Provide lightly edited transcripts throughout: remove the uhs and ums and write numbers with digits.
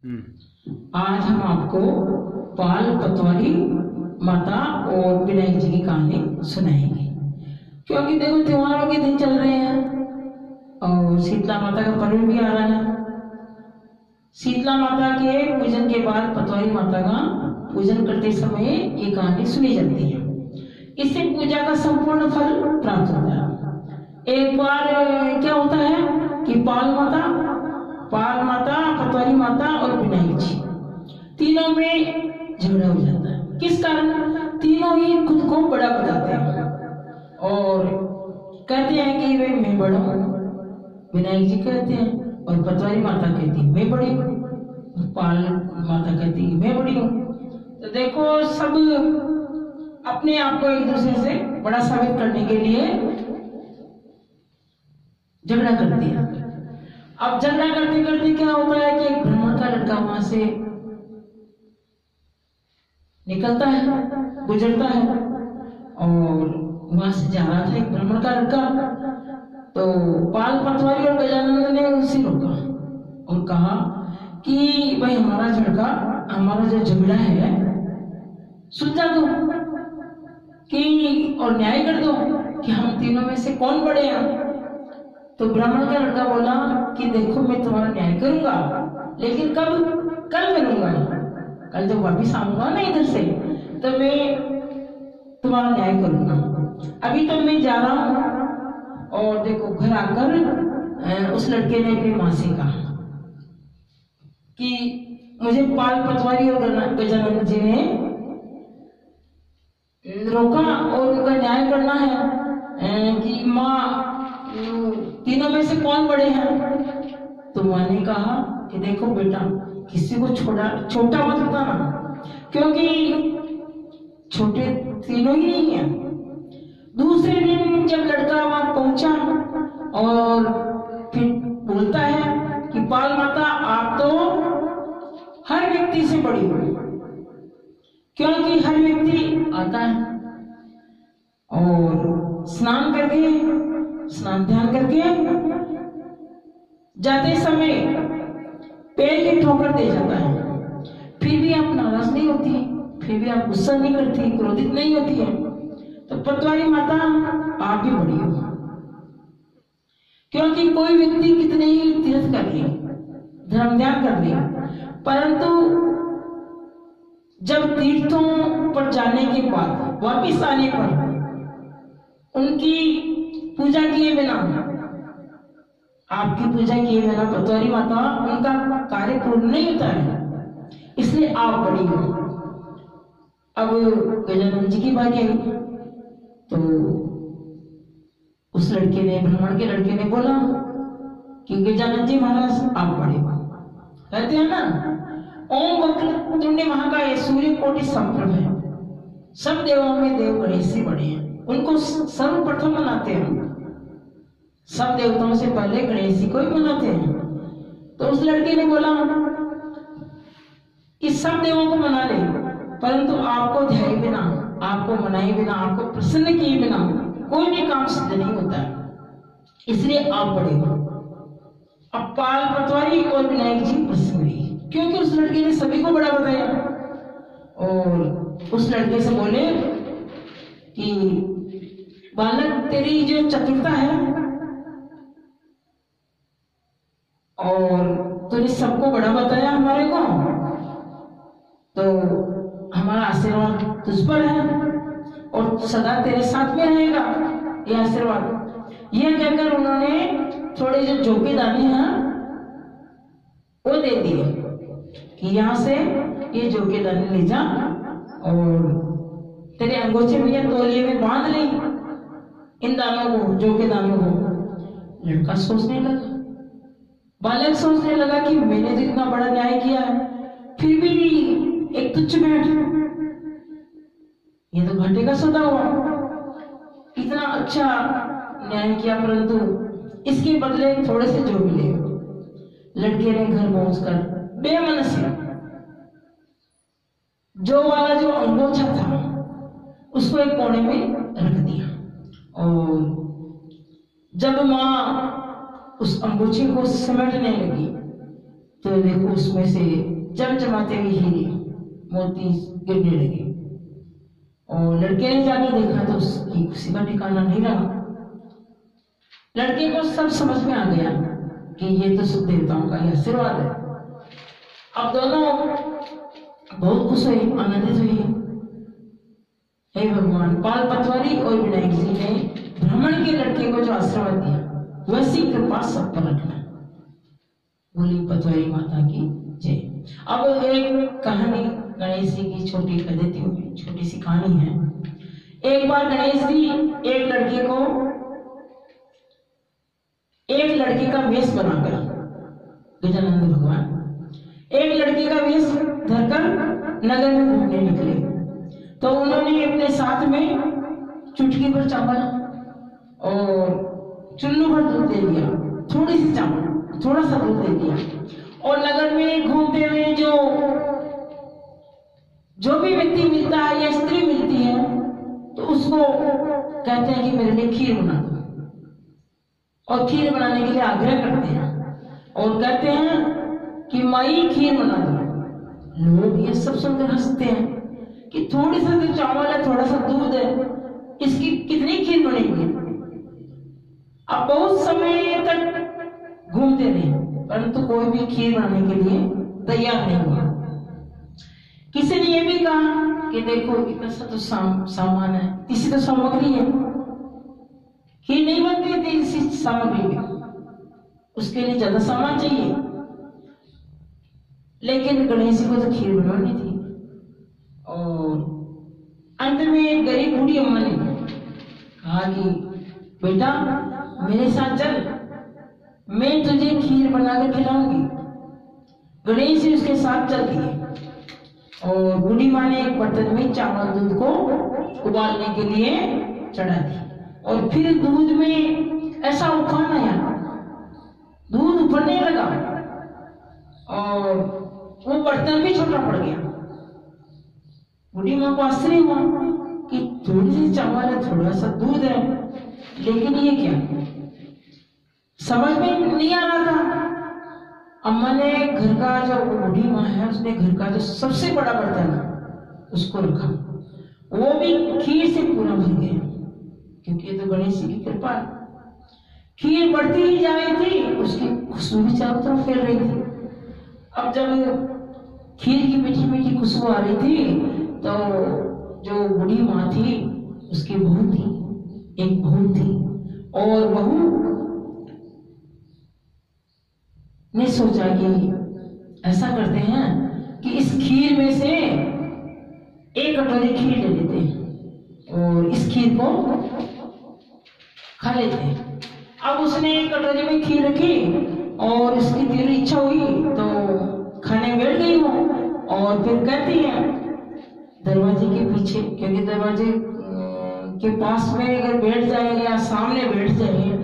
आज हम आपको पाल पतवारी माता और विनायक जी की कहानी सुनाएंगे। क्योंकि देखो त्योहारों के दिन चल रहे हैं और शीतला माता का पर्व भी आ रहा है। शीतला माता के पूजन के बाद पतवारी माता का पूजन करते समय ये कहानी सुनी जाती है। इससे पूजा का संपूर्ण फल प्राप्त होता है। एक बार क्या होता है कि पाल माता, पतवारी माता और विनायक जी तीनों में झगड़ा हो जाता है। किस कारण? तीनों ही खुद को बड़ा बताते हैं और कहते हैं कि वे मैं बड़ा हूँ। विनायक जी कहते हैं और पतवारी माता कहती है मैं बड़ी हूँ, पाल माता कहती है मैं बड़ी हूँ। तो देखो सब अपने आप को एक दूसरे से बड़ा साबित करने के लिए झगड़ा करती है। अब झगड़ा करते करते क्या होता है कि एक ब्राह्मण का लड़का वहां से निकलता है, गुजरता है और वहां से जा रहा था एक ब्राह्मण का लड़का। तो पाल पतवारी और गजानंद ने उसे रोका और कहा कि भाई हमारा जो झगड़ा है सुलझा दो कि और न्याय कर दो कि हम तीनों में से कौन बड़े हैं। तो ब्राह्मण का लड़का बोला कि देखो मैं तुम्हारा न्याय करूंगा, लेकिन कब? कल करूंगा। कल जब वापिस आऊंगा ना इधर से तो मैं तुम्हारा न्याय करूंगा। अभी तो मैं जा रहा हूं। और देखो घर आकर उस लड़के ने अपनी मां से कहा कि मुझे पाल पतवारी और गजानंद जी ने रोका और उनका न्याय करना है कि माँ तीनों में से कौन बड़े हैं। तो माँ ने कहा कि देखो बेटा किसी को छोटा मत बताना, क्योंकि छोटे तीनों ही नहीं है। दूसरे दिन जब लड़का वहां पहुंचा और फिर बोलता है कि पाल माता आप तो हर व्यक्ति से बड़ी हो, क्योंकि हर व्यक्ति आता है और स्नान ध्यान करके जाते समय पैर की ठोकर दे जाता है, फिर भी आप नाराज नहीं होती, फिर भी आप गुस्सा नहीं करती, क्रोधित नहीं होती है। तो पतवारी माता आप भी बड़ी हो, क्योंकि कोई व्यक्ति कितने ही तीर्थ कर ले, धर्म ध्यान कर ले, परंतु जब तीर्थों पर जाने के बाद वापिस आने पर उनकी पूजा किए बिना, आपकी पूजा किए बिना पतवारी माता उनका कार्य पूर्ण नहीं होता है, इसलिए आप बड़ी हो। अब गजानंद जी की बारी आई तो उस लड़के ने, ब्राह्मण के लड़के ने बोला कि गजानंद जी महाराज आप बड़े हो। कहते हैं ना ओम वक्रतुंड महाकाय सूर्य कोटि समप्रभ है, सब देवों में देव गणेश से बड़े हैं, उनको सर्वप्रथम मनाते हैं। सब देवताओं से पहले गणेश जी को ही मनाते हैं। तो उस लड़के ने बोला कि सब देवों को मना ले, परंतु आपको ध्याए बिना, आपको मनाए बिना, आपको प्रसन्न किए बिना कोई भी काम सिद्ध नहीं होता है, इसलिए आप बड़े हो। अब पाल पतवारी और विनायक जी प्रसन्न हुए, क्योंकि उस लड़के ने सभी को बड़ा बताया और उस लड़के से बोले कि बालक तेरी जो चतुरता है और तूने सबको बड़ा बताया हमारे को, तो हमारा आशीर्वाद तुझ पर है और सदा तेरे साथ में रहेगा ये आशीर्वाद। यह कहकर उन्होंने थोड़े जो जोके दाने हैं वो दे दिए कि यहाँ से ये जोके दाने ले जा और तेरे अंगोछे में या तौलिए में बांध ले इन दानों को, जोके दानों को। लड़का सोचने लगा, बालक सोचने लगा कि मैंने तो इतना बड़ा न्याय किया है, फिर भी एक तुच्छ भेंट, ये तो घाटे का सौदा हुआ। इतना अच्छा न्याय किया परंतु इसके बदले थोड़े से जो मिले। लड़के ने घर पहुंचकर बेमन से जो अंगोछा था उसको एक कोने में रख दिया और जब मां उस अंगोछे को समेटने लगी तो देखो उसमें से चमचमाते हुए हीरे मोती गिरने लगे। और लड़के ने जाकर देखा तो उसकी खुशी का ठिकाना नहीं रहा। लड़के को सब समझ में आ गया कि ये तो सब देवताओं का ही आशीर्वाद है। अब दोनों बहुत खुश हुए, आनंदित हुए। हे भगवान, पाल पतवारी और विनायक जी ने ब्राह्मण के लड़के को जो आशीर्वाद दिया वैसी कृपा सब पर रखना। बोली पतवारी माता की जय। अब एक कहानी गणेश जी की छोटी कर देती हूँ, छोटी सी कहानी है। एक बार गणेश जी एक लड़के का वेश बनाकर, गजानंद भगवान एक लड़के का वेश धरकर नगर में घूमने निकले। तो उन्होंने अपने साथ में चुटकी भर चावल और चुल्लू भर दूध दे दिया, थोड़ी सी चावल, थोड़ा सा दूध दे दिया। और नगर में घूमते हुए जो भी व्यक्ति मिलता है या स्त्री मिलती है तो उसको कहते हैं कि मेरे लिए खीर बना दो, और खीर बनाने के लिए आग्रह करते हैं और कहते हैं कि माई खीर बना दो। लोग ये सब सुनकर हंसते हैं कि थोड़ी सा तो चावल है, थोड़ा सा दूध है, इसकी कितनी खीर बनेगी। अब बहुत समय तक घूमते रहे परंतु कोई भी खीर बनाने के लिए तैयार नहीं हुआ। किसी ने यह भी कहा कि देखो इतना सा तो सामान है, इसी तो सामग्री है, खीर नहीं बनती थी इसी सामग्री में, उसके लिए ज्यादा सामान चाहिए। लेकिन गणेश जी को तो खीर बनवानी थी। और अंत में एक गरीब बूढ़ी अम्मा ने कहा कि बेटा मेरे साथ चल, मैं तुझे खीर बनाकर खिलाऊंगी। गणेश जी उसके साथ चल दिए और बूढ़ी माँ ने एक बर्तन में चावल दूध को उबालने के लिए चढ़ा दी। और फिर दूध में ऐसा उफान आया, दूध उफरने लगा और वो बर्तन भी छोटा पड़ गया। बूढ़ी माँ को आश्चर्य हुआ कि थोड़ी सी चावल है, थोड़ा सा दूध है, लेकिन ये क्या, समझ में नहीं आ रहा था। अम्मा ने घर का जो बूढ़ी माँ है उसने घर का जो सबसे बड़ा बर्तन है उसको रखा, वो भी खीर से पूरा भर गया, क्योंकि ये तो गणेश जी की कृपा है। खीर बढ़ती ही जा रही थी, उसकी खुशबू भी चारों तरफ फैल रही थी। अब जब खीर की मीठी मीठी खुशबू आ रही थी तो जो बूढ़ी माँ थी उसकी बहू थी, एक बहू थी, और बहू ने सोचा कि ऐसा करते हैं कि इस खीर में से एक कटोरी खीर ले लेते हैं और इस खीर को खा लेते हैं। अब उसने एक कटोरी में खीर रखी और इसकी तीव्र इच्छा हुई तो खाने में बैठ गई वो। और फिर कहती है दरवाजे के पीछे, क्योंकि दरवाजे के पास में अगर बैठ जाएंगे या सामने बैठ जाएंगे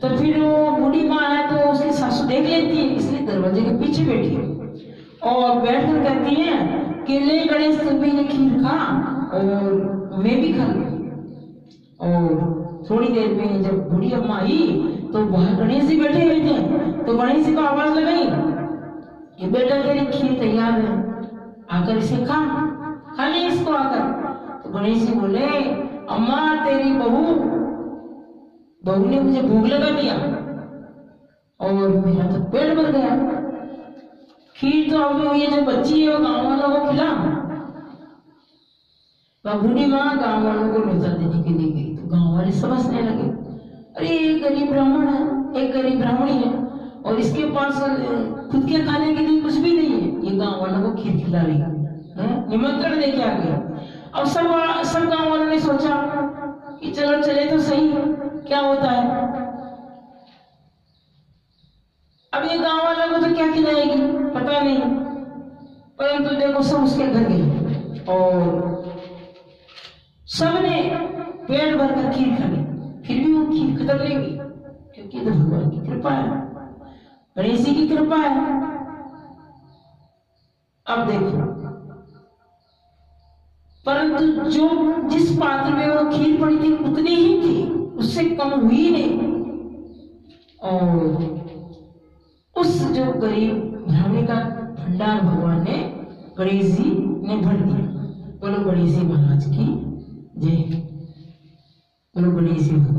तो फिर वो बूढ़ी माँ है तो उसकी सासू देख लेती है, इसलिए दरवाजे के पीछे बैठी है और बैठकर कहती है कि ले गणेश तुम भी ये खीर खा और मैं भी खा लूं। और थोड़ी देर में जब बूढ़ी अम्मा आई तो वहां गणेश जी बैठे हुए थे, तो गणेश जी को आवाज लगाई कि बेटा तेरी खीर तैयार है, आकर इसे खा ले इसको आकर। तो गणेश जी बोले अम्मा तेरी बहू ने मुझे भूख लगा दिया और मेरा तो पेट भर गया, खीर तो अब ये जो बच्ची है वो गांव वालों को खिला। बूढ़ी माँ गांव वालों को न्योता देने के लिए गई तो गांव वाले समझने लगे अरे एक गरीब ब्राह्मण है, एक गरीब ब्राह्मणी है और इसके पास खुद के खाने के लिए कुछ भी नहीं है, ये गांव वालों को खीर खिला रही है, निमंत्रण देके आ गया। अब सब गांव वालों ने सोचा कि चलो चले तो सही, क्या होता है। अब ये गांव वालों को तो क्या खिलाएगी पता नहीं, परंतु देखो सब उसके घर गए और सबने पेट भरकर खीर खा ली, फिर भी वो खीर खत्म नहीं हुई, क्योंकि ये तो भगवान की कृपा है, गणेश जी की कृपा है। अब देखो परंतु जो जिस पात्र में वो खीर पड़ी थी उतनी ही थी, उससे कम हुई नहीं। और उस जो गरीब ब्राह्मणी का भंडार भगवान ने गणेश जी ने भर दिया। बोलो गणेश जी महाराज की जय। बोलो गणेश जी भगवान।